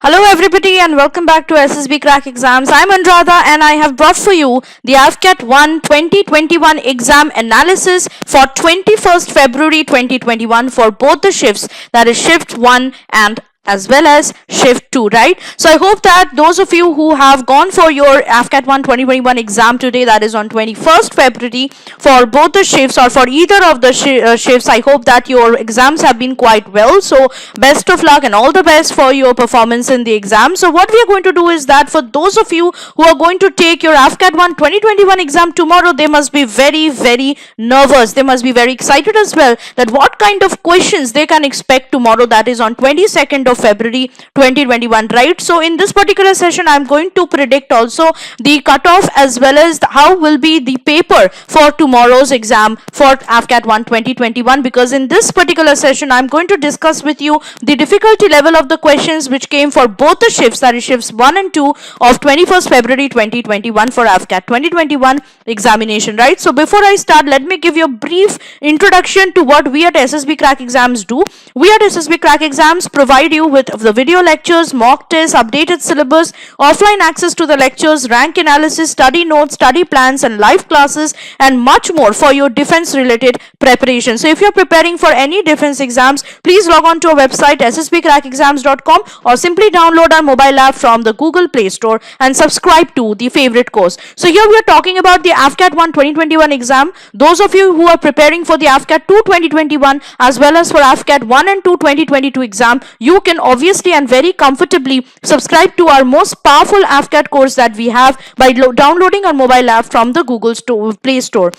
Hello everybody and welcome back to SSB Crack Exams. I'm Anuradha and I have brought for you the AFCAT 1 2021 exam analysis for 21st February 2021 for both the shifts, that is shift 1 and as well as shift 2, right? So I hope that those of you who have gone for your AFCAT 1 2021 exam today, that is on 21st February, for both the shifts or for either of the shifts, I hope that your exams have been quite well. So best of luck and all the best for your performance in the exam. So what we are going to do is that for those of you who are going to take your AFCAT 1 2021 exam tomorrow, they must be very nervous. They must be very excited as well that what kind of questions they can expect tomorrow, that is on 22nd of February 2021, right? So in this particular session I'm going to predict also the cutoff as well as how will be the paper for tomorrow's exam for AFCAT 1 2021, because in this particular session I'm going to discuss with you the difficulty level of the questions which came for both the shifts, that is shifts 1 and 2 of 21st February 2021 for AFCAT 2021 examination, right? So before I start, let me give you a brief introduction to what we at SSB Crack Exams do. We at SSB Crack Exams provide you with the video lectures, mock tests, updated syllabus, offline access to the lectures, rank analysis, study notes, study plans and live classes and much more for your defense related preparation. So if you're preparing for any defense exams, please log on to our website ssbcrackexams.com or simply download our mobile app from the Google Play Store and subscribe to the favorite course. So here we are talking about the AFCAT 1 2021 exam. Those of you who are preparing for the AFCAT 2 2021 as well as for AFCAT 1 and 2 2022 exam, you can obviously and very comfortably subscribe to our most powerful AFCAT course that we have by downloading our mobile app from the Google Play Store,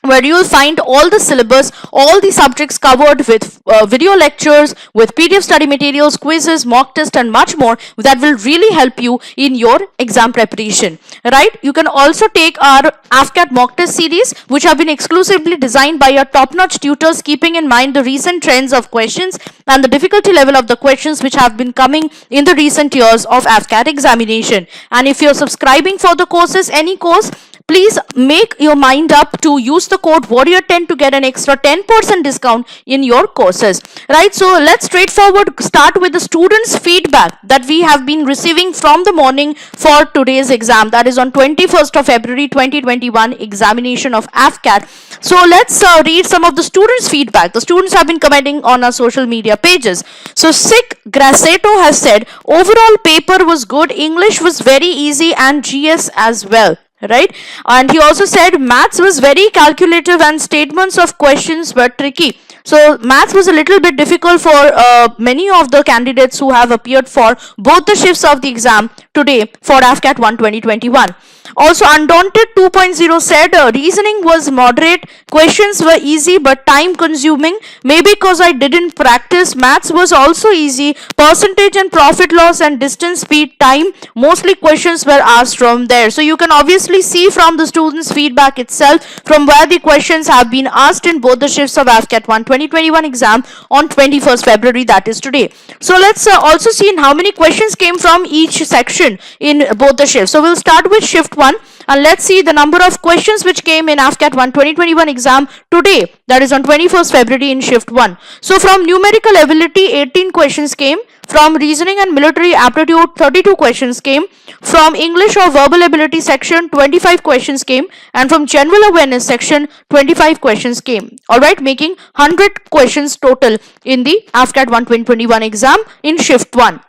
where you will find all the syllabus, all the subjects covered with video lectures, with PDF study materials, quizzes, mock test and much more that will really help you in your exam preparation, right? You can also take our AFCAT mock test series, which have been exclusively designed by our top-notch tutors, keeping in mind the recent trends of questions and the difficulty level of the questions which have been coming in the recent years of AFCAT examination. And if you're subscribing for the courses, any course, please make your mind up to use the code warrior10 to get an extra 10% discount in your courses, right? So let's straightforward start with the students' feedback that we have been receiving from the morning for today's exam, that is on 21st of February 2021 examination of AFCAT. So let's read some of the students' feedback. The students have been commenting on our social media pages. So Sick Grassetto has said, overall paper was good, English was very easy and GS as well, right? And he also said maths was very calculative and statements of questions were tricky. So maths was a little bit difficult for many of the candidates who have appeared for both the shifts of the exam today for AFCAT 1 2021. Also Undaunted 2.0 said reasoning was moderate, questions were easy but time consuming, maybe because I didn't practice. Maths was also easy, percentage and profit loss and distance, speed, time, mostly questions were asked from there. So you can obviously see from the students' feedback itself from where the questions have been asked in both the shifts of AFCAT 1 2021 exam on 21st February, that is today. So let's also see in how many questions came from each section in both the shifts. So we'll start with shift 1 and let's see the number of questions which came in AFCAT 1 2021 exam today, that is on 21st February in shift 1. So from numerical ability 18 questions came, from reasoning and military aptitude 32 questions came, from English or verbal ability section 25 questions came, and from general awareness section 25 questions came, alright, making 100 questions total in the AFCAT 1 2021 exam in shift 1.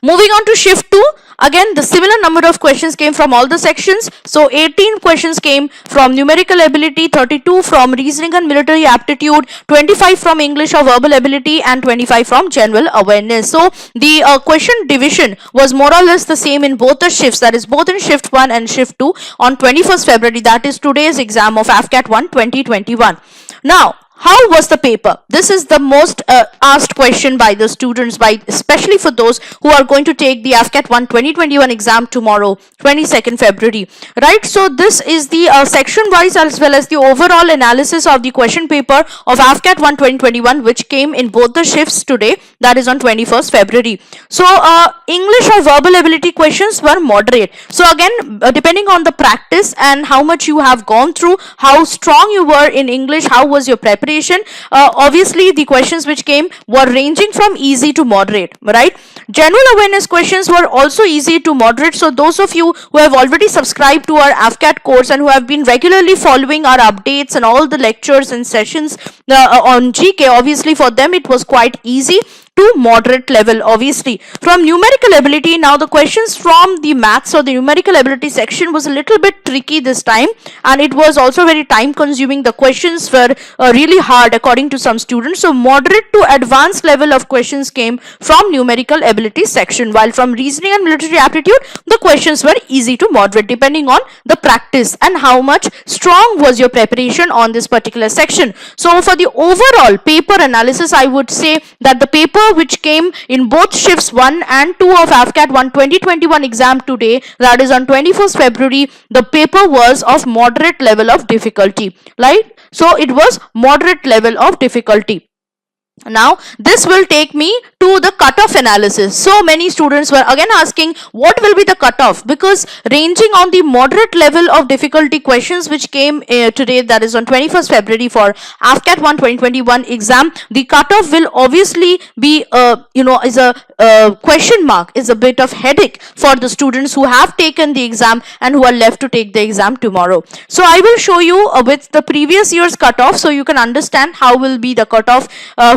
Moving on to shift 2, again the similar number of questions came from all the sections. So 18 questions came from numerical ability, 32 from reasoning and military aptitude, 25 from English or verbal ability and 25 from general awareness. So the question division was more or less the same in both the shifts, that is both in shift 1 and shift 2 on 21st February, that is today's exam of AFCAT 1 2021. Now, how was the paper? This is the most asked question by the students, especially for those who are going to take the AFCAT 1 2021 exam tomorrow, 22nd February, right? So this is the section wise as well as the overall analysis of the question paper of AFCAT 1 2021 which came in both the shifts today, that is on 21st February. So English or verbal ability questions were moderate. So again, depending on the practice and how much you have gone through, how strong you were in English, how was your preparation, preparation, obviously the questions which came were ranging from easy to moderate, right? General awareness questions were also easy to moderate. So those of you who have already subscribed to our AFCAT course and who have been regularly following our updates and all the lectures and sessions on GK, obviously for them it was quite easy to moderate level. Obviously from numerical ability, now the questions from the maths or the numerical ability section was a little bit tricky this time, and it was also very time consuming. The questions were really hard according to some students. So moderate to advanced level of questions came from numerical ability section, while from reasoning and military aptitude the questions were easy to moderate depending on the practice and how much strong was your preparation on this particular section. So for the overall paper analysis, I would say that the paper which came in both shifts 1 and 2 of AFCAT 1 2021 exam today, that is on 21st February, the paper was of moderate level of difficulty, right? So it was moderate level of difficulty. Now this will take me to the cutoff analysis. So many students were again asking what will be the cutoff, because ranging on the moderate level of difficulty questions which came today, that is on 21st February for AFCAT 1 2021 exam, the cutoff will obviously be is a question mark, is a bit of headache for the students who have taken the exam and who are left to take the exam tomorrow. So I will show you with the previous year's cutoff so you can understand how will be the cutoff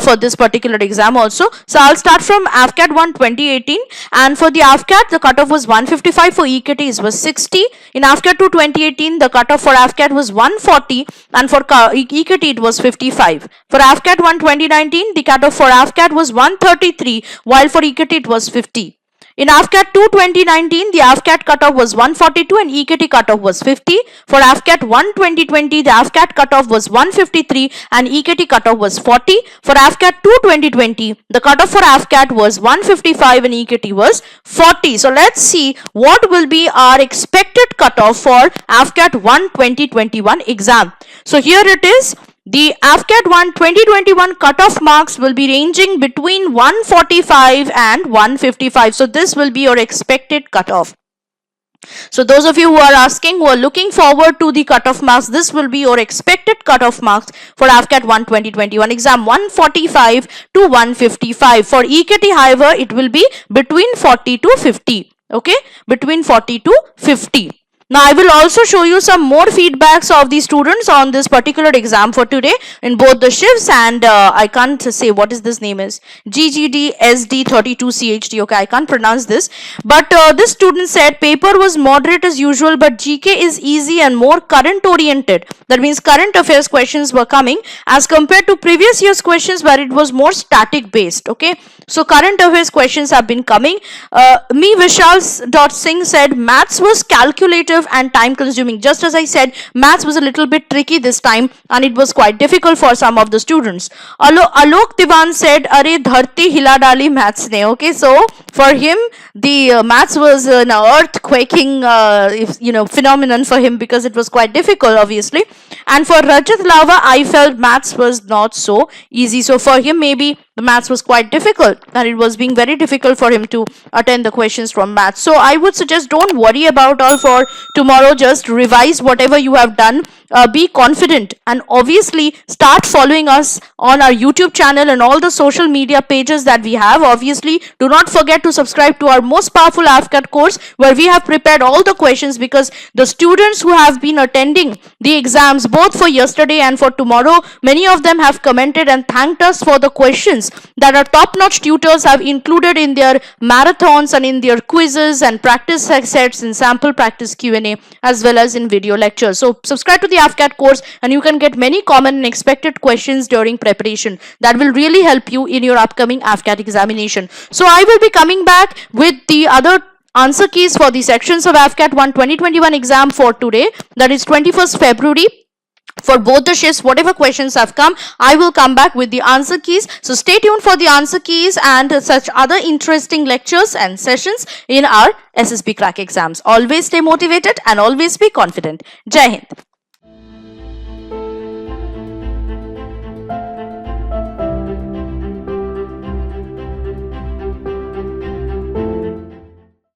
for this particular exam also. So I'll start from AFCAT 1 2018, and for the AFCAT the cutoff was 155, for EKTs was 60. In AFCAT 2 2018 the cutoff for AFCAT was 140 and for EKT it was 55. For AFCAT 1 2019 the cutoff for AFCAT was 133, while for EKT it was 50. In AFCAT 2 2019, the AFCAT cutoff was 142 and EKT cutoff was 50. For AFCAT 1 2020, the AFCAT cutoff was 153 and EKT cutoff was 40. For AFCAT 2 2020, the cutoff for AFCAT was 155 and EKT was 40. So let's see what will be our expected cutoff for AFCAT 1 2021 exam. So here it is. The AFCAT 1 2021 cutoff marks will be ranging between 145 and 155. So this will be your expected cutoff. So those of you who are asking, who are looking forward to the cutoff marks, this will be your expected cutoff marks for AFCAT 1 2021 exam, 145 to 155. For EKT, however, it will be between 40 to 50. Okay, between 40 to 50. Now I will also show you some more feedbacks of the students on this particular exam for today in both the shifts, and I can't say what is this name is, GGD SD32CHD. Okay, I can't pronounce this, but this student said paper was moderate as usual, but GK is easy and more current oriented. That means current affairs questions were coming as compared to previous year's questions where it was more static based. Okay, so current affairs questions have been coming. Me Vishal.Singh said maths was calculative and time consuming. Just as I said, maths was a little bit tricky this time and it was quite difficult for some of the students. Alok Diwan said, "Are dharti hila dali maths ne." Okay, so for him the maths was an earthquaking phenomenon for him because it was quite difficult, obviously. And for Rajat Lava, I felt maths was not so easy. So for him maybe the maths was quite difficult and it was being very difficult for him to attend the questions from maths. So I would suggest don't worry about all for tomorrow, just revise whatever you have done. Be confident and obviously start following us on our YouTube channel and all the social media pages that we have. Obviously do not forget to subscribe to our most powerful AFCAT course where we have prepared all the questions, because the students who have been attending the exams both for yesterday and for tomorrow, many of them have commented and thanked us for the questions that our top-notch tutors have included in their marathons and in their quizzes and practice sets in sample practice Q&A as well as in video lectures. So subscribe to the AFCAT course and you can get many common and expected questions during preparation that will really help you in your upcoming AFCAT examination. So I will be coming back with the other answer keys for the sections of AFCAT 1 2021 exam for today, that is 21st February. For both the shifts, whatever questions have come, I will come back with the answer keys. So stay tuned for the answer keys and such other interesting lectures and sessions in our SSB Crack exams. Always stay motivated and always be confident. Jai Hind.